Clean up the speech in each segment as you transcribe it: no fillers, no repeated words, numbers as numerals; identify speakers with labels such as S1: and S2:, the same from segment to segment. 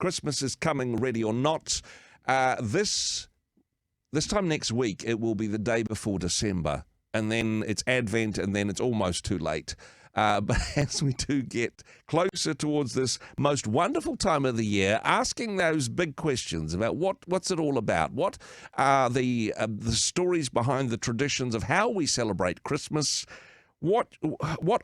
S1: Christmas is coming, ready or not. This time next week, it will be the day before December, and then it's Advent, and then it's almost too late. But as we do get closer towards this most wonderful time of the year, asking those big questions about what's it all about? What are the stories behind the traditions of how we celebrate Christmas? What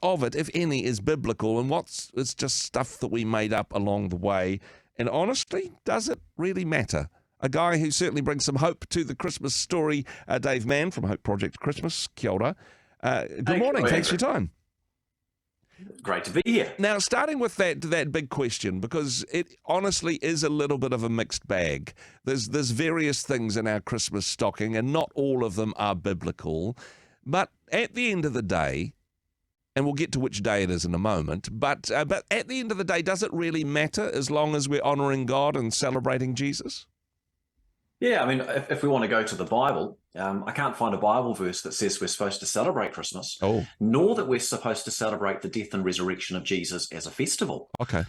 S1: of it, if any, is biblical, and it's just stuff that we made up along the way? And honestly, does it really matter? A guy who certainly brings some hope to the Christmas story, Dave Mann from Hope Project Christmas. Kia ora. Good morning. Thanks for your time.
S2: Great to be here.
S1: Now, starting with that big question, because it honestly is a little bit of a mixed bag. There's various things in our Christmas stocking, and not all of them are biblical. But at the end of the day, and we'll get to which day it is in a moment, but at the end of the day, does it really matter as long as we're honouring God and celebrating Jesus?
S2: Yeah, I mean, if we want to go to the Bible, I can't find a Bible verse that says we're supposed to celebrate Christmas, nor that we're supposed to celebrate the death and resurrection of Jesus as a festival.
S1: Okay.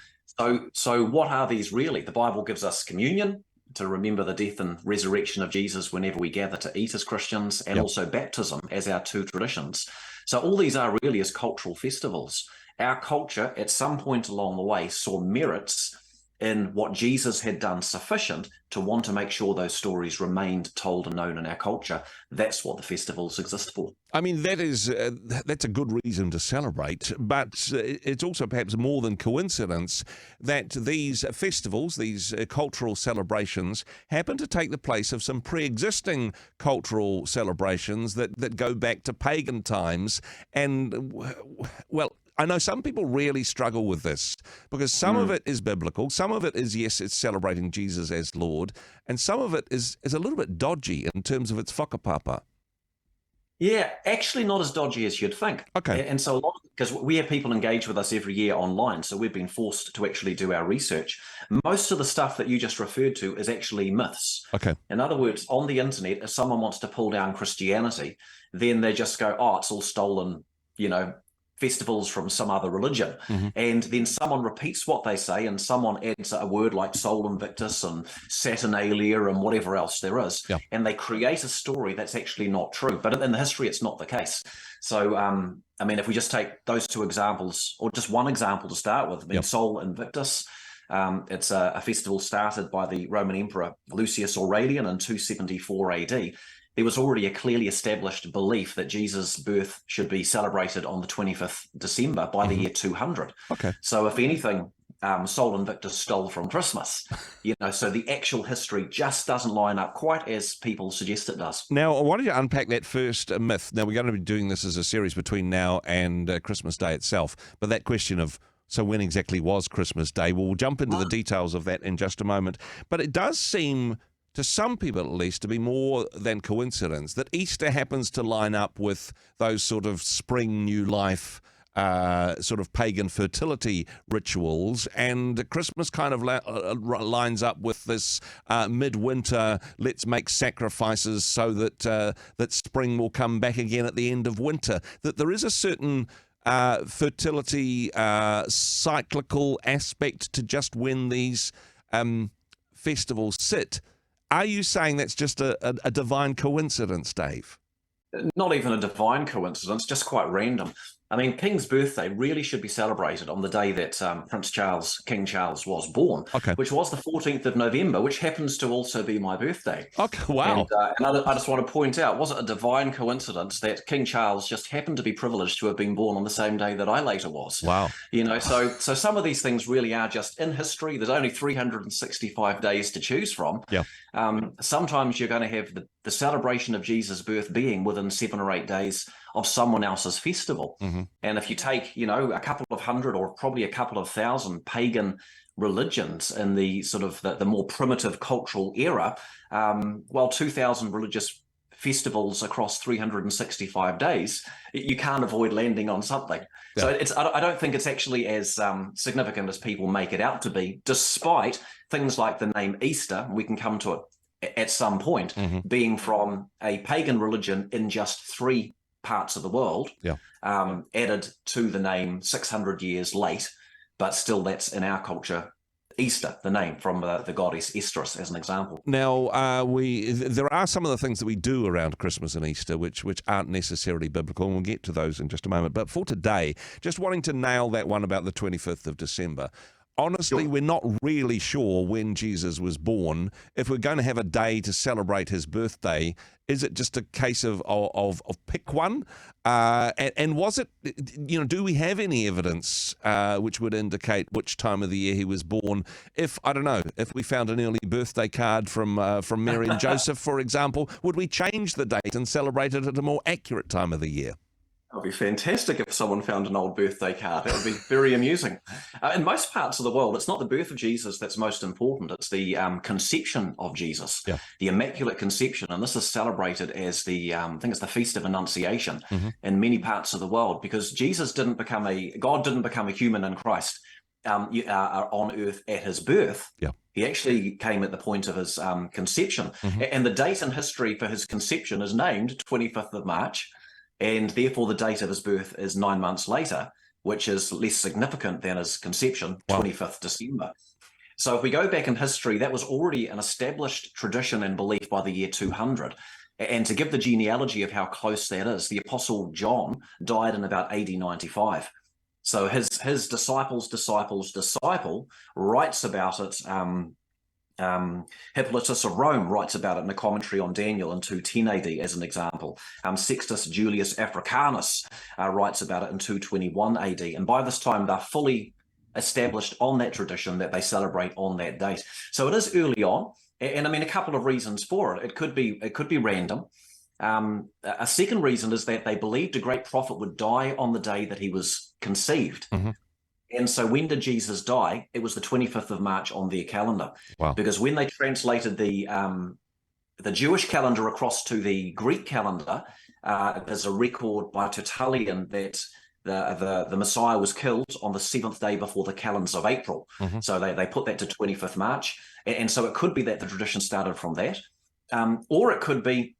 S2: So what are these really? The Bible gives us communion to remember the death and resurrection of Jesus whenever we gather to eat as Christians, and also baptism as our two traditions. So all these are really as cultural festivals. Our culture, at some point along the way, saw merits in what Jesus had done sufficient to want to make sure those stories remained told and known in our culture. That's what the festivals exist for.
S1: I mean, that's a good reason to celebrate, but it's also perhaps more than coincidence that these festivals, these cultural celebrations, happen to take the place of some pre-existing cultural celebrations that go back to pagan times. And, well, I know some people really struggle with this because some of it is biblical, some of it is, yes, it's celebrating Jesus as Lord, and some of it is a little bit dodgy in terms of its whakapapa.
S2: Yeah, actually not as dodgy as you'd think.
S1: Okay.
S2: And so because we have people engage with us every year online, so we've been forced to actually do our research. Most of the stuff that you just referred to is actually myths.
S1: Okay.
S2: In other words, on the internet, if someone wants to pull down Christianity, then they just go, oh, it's all stolen, festivals from some other religion. And then someone repeats what they say, and someone adds a word like Sol Invictus and Saturnalia and whatever else there is, and they create a story that's actually not true. But in the history, it's not the case. So, I mean, if we just take those two examples, or just one example to start with, I mean, Sol Invictus, it's a festival started by the Roman Emperor Lucius Aurelian in 274 AD. There was already a clearly established belief that Jesus' birth should be celebrated on the 25th December by the year 200.
S1: Okay.
S2: So if anything, Sol Invictus stole from Christmas. So the actual history just doesn't line up quite as people suggest it does.
S1: Now, why don't you unpack that first myth? Now, we're going to be doing this as a series between now and Christmas Day itself, but that question of, so when exactly was Christmas Day? We'll jump into the details of that in just a moment. But it does seem, to some people at least, to be more than coincidence that Easter happens to line up with those sort of spring new life, sort of pagan fertility rituals, and Christmas kind of lines up with this midwinter, let's make sacrifices so that that spring will come back again at the end of winter. That there is a certain fertility cyclical aspect to just when these festivals sit. Are you saying that's just a divine coincidence, Dave?
S2: Not even a divine coincidence, just quite random. I mean, King's birthday really should be celebrated on the day that King Charles was born, which was the 14th of November, which happens to also be my birthday.
S1: Okay, wow.
S2: And I just want to point out, was it a divine coincidence that King Charles just happened to be privileged to have been born on the same day that I later was?
S1: Wow.
S2: So some of these things really are just in history. There's only 365 days to choose from.
S1: Yeah.
S2: Sometimes you're going to have the celebration of Jesus' birth being within 7 or 8 days of someone else's festival. And if you take, a couple of hundred or probably a couple of thousand pagan religions in the sort of the more primitive cultural era, 2,000 religious festivals across 365 days, you can't avoid landing on something. Yeah. So I don't think it's actually as significant as people make it out to be, despite things like the name Easter, we can come to it at some point, being from a pagan religion in just 3 parts of the world, added to the name 600 years late, but still that's in our culture Easter, the name from the goddess Estrus, as an example.
S1: Now, there are some of the things that we do around Christmas and Easter which aren't necessarily biblical, and we'll get to those in just a moment. But for today, just wanting to nail that one about the 25th of December. Honestly,
S2: Sure.
S1: we're not really sure when Jesus was born. If we're going to have a day to celebrate his birthday, is it just a case of pick one? And was it, do we have any evidence which would indicate which time of the year he was born? If, I don't know, if we found an early birthday card from Mary and Joseph, for example, would we change the date and celebrate it at a more accurate time of the year?
S2: It would be fantastic if someone found an old birthday card. That would be very amusing. In most parts of the world, it's not the birth of Jesus that's most important. It's the conception of Jesus,
S1: Yeah.
S2: the Immaculate Conception. And this is celebrated as the, I think it's the Feast of Annunciation in many parts of the world, because God didn't become a human in Christ on earth at his birth.
S1: Yeah.
S2: He actually came at the point of his conception. And the date in history for his conception is named 25th of March. And therefore, the date of his birth is 9 months later, which is less significant than his conception, 25th December. So if we go back in history, that was already an established tradition and belief by the year 200. And to give the genealogy of how close that is, the Apostle John died in about AD 95. So his disciple's disciple writes about it. Hippolytus of Rome writes about it in a commentary on Daniel in 210 AD, as an example. Sextus Julius Africanus writes about it in 221 AD. And by this time, they're fully established on that tradition that they celebrate on that date. So it is early on. And I mean, a couple of reasons for it. It could be random. A second reason is that they believed a great prophet would die on the day that he was conceived. And so when did Jesus die? It was the 25th of March on their calendar.
S1: Wow.
S2: Because when they translated the Jewish calendar across to the Greek calendar, there's a record by Tertullian that the Messiah was killed on the 7th day before the calends of April. So they put that to 25th March. And so it could be that the tradition started from that. Or it could be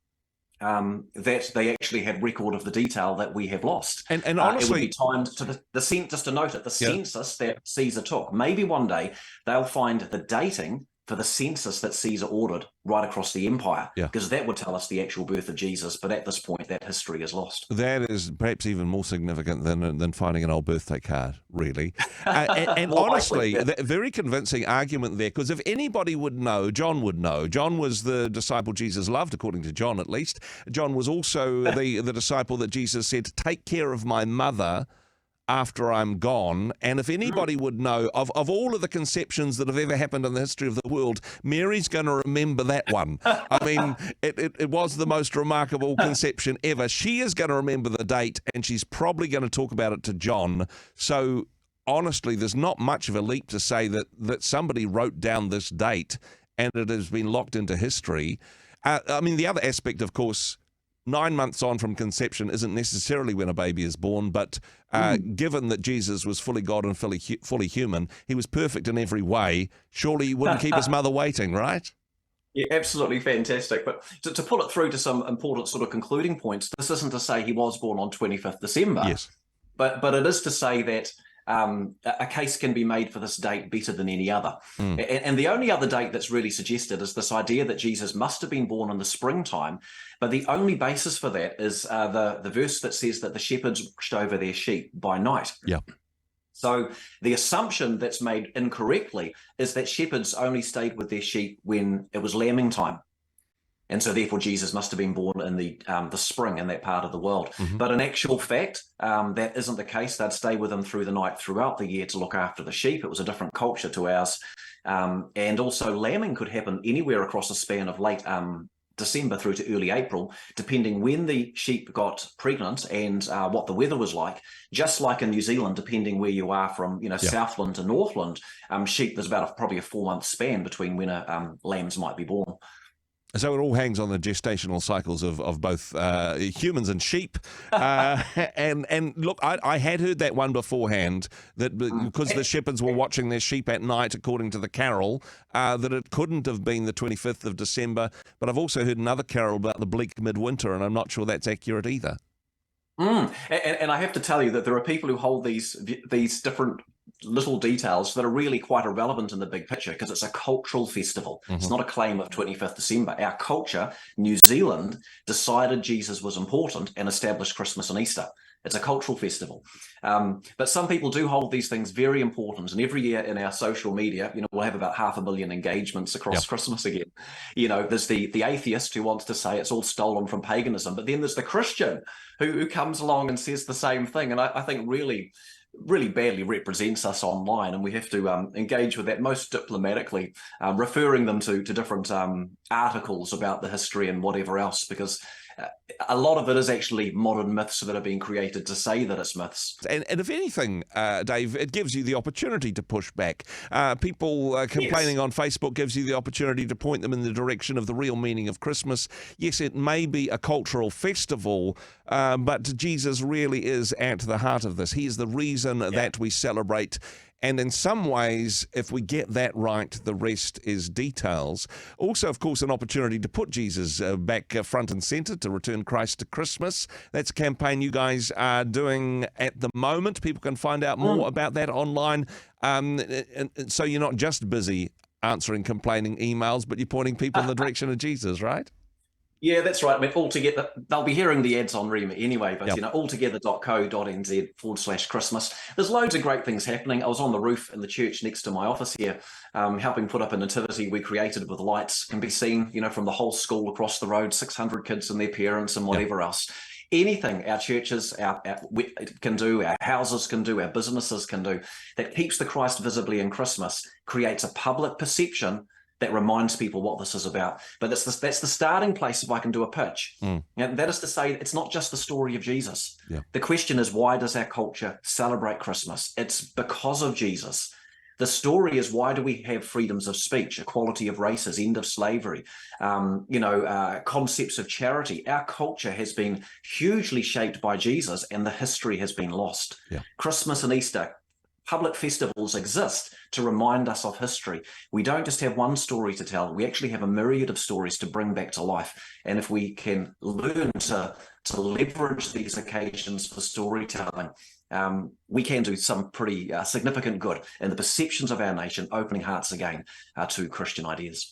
S2: that they actually had record of the detail that we have lost.
S1: And honestly,
S2: it would be timed to just to note it, the census that Caesar took. Maybe one day they'll find the dating for the census that Caesar ordered right across the empire, because that would tell us the actual birth of Jesus. But at this point, that history is lost. That
S1: is perhaps even more significant than finding an old birthday card, really. And honestly, very convincing argument there, because if anybody would know, John would know. John was the disciple Jesus loved, according to John at least. John was also the disciple that Jesus said, "Take care of my mother after I'm gone." And if anybody would know, of all of the conceptions that have ever happened in the history of the world, Mary's going to remember that one. I mean, it was the most remarkable conception ever. She is going to remember the date, and she's probably going to talk about it to John. So honestly, there's not much of a leap to say that somebody wrote down this date and it has been locked into history. I mean, the other aspect, of course, 9 months on from conception isn't necessarily when a baby is born, but given that Jesus was fully God and fully human, he was perfect in every way. Surely he wouldn't keep his mother waiting, right?
S2: Yeah, absolutely fantastic. But to pull it through to some important sort of concluding points, this isn't to say he was born on 25th December.
S1: Yes.
S2: But it is to say that a case can be made for this date better than any other. And the only other date that's really suggested is this idea that Jesus must have been born in the springtime. But the only basis for that is the verse that says that the shepherds watched over their sheep by night.
S1: Yeah.
S2: So the assumption that's made incorrectly is that shepherds only stayed with their sheep when it was lambing time. And so therefore Jesus must have been born in the spring in that part of the world. But in actual fact, that isn't the case. They'd stay with them through the night throughout the year to look after the sheep. It was a different culture to ours. And also lambing could happen anywhere across a span of late December through to early April, depending when the sheep got pregnant and what the weather was like. Just like in New Zealand, depending where you are from, Southland to Northland, sheep, there's about probably a 4-month span between when lambs might be born.
S1: So it all hangs on the gestational cycles of both humans and sheep. And look, I had heard that one beforehand, that because the shepherds were watching their sheep at night, according to the carol, that it couldn't have been the 25th of December. But I've also heard another carol about the bleak midwinter, and I'm not sure that's accurate either.
S2: And I have to tell you that there are people who hold these different little details that are really quite irrelevant in the big picture, because it's a cultural festival. It's not a claim of 25th December. Our culture, New Zealand, decided Jesus was important and established Christmas and Easter. It's a cultural festival. But some people do hold these things very important. And every year in our social media, we'll have about 500,000 engagements across Christmas again. There's the atheist who wants to say it's all stolen from paganism. But then there's the Christian who comes along and says the same thing. And I think really badly represents us online, and we have to engage with that most diplomatically, referring them to different articles about the history and whatever else, because a lot of it is actually modern myths that are being created to say that it's myths.
S1: And if anything, Dave, it gives you the opportunity to push back. People complaining on Facebook gives you the opportunity to point them in the direction of the real meaning of Christmas. Yes, it may be a cultural festival, but Jesus really is at the heart of this. He is the reason that we celebrate. And in some ways, if we get that right, the rest is details. Also, of course, an opportunity to put Jesus back front and centre, to return Christ to Christmas. That's a campaign you guys are doing at the moment. People can find out more about that online. And so you're not just busy answering complaining emails, but you're pointing people in the direction of Jesus, right?
S2: Yeah, that's right. I mean, altogether, they'll be hearing the ads on Rhema anyway, but altogether.co.nz/Christmas. There's loads of great things happening. I was on the roof in the church next to my office here, helping put up a nativity we created with lights. Can be seen, from the whole school across the road, 600 kids and their parents and whatever else. Anything our churches can do, our houses can do, our businesses can do, that keeps the Christ visibly in Christmas, creates a public perception that reminds people what this is about. But that's the starting place, if I can do a pitch. And that is to say, it's not just the story of Jesus. The question is, why does our culture celebrate Christmas? It's because of Jesus. The story is, why do we have freedoms of speech, equality of races, end of slavery, concepts of charity? Our culture has been hugely shaped by Jesus, and the history has been lost. Christmas and Easter, public festivals, exist to remind us of history. We don't just have one story to tell. We actually have a myriad of stories to bring back to life. And if we can learn to leverage these occasions for storytelling, we can do some pretty significant good in the perceptions of our nation, opening hearts again to Christian ideas.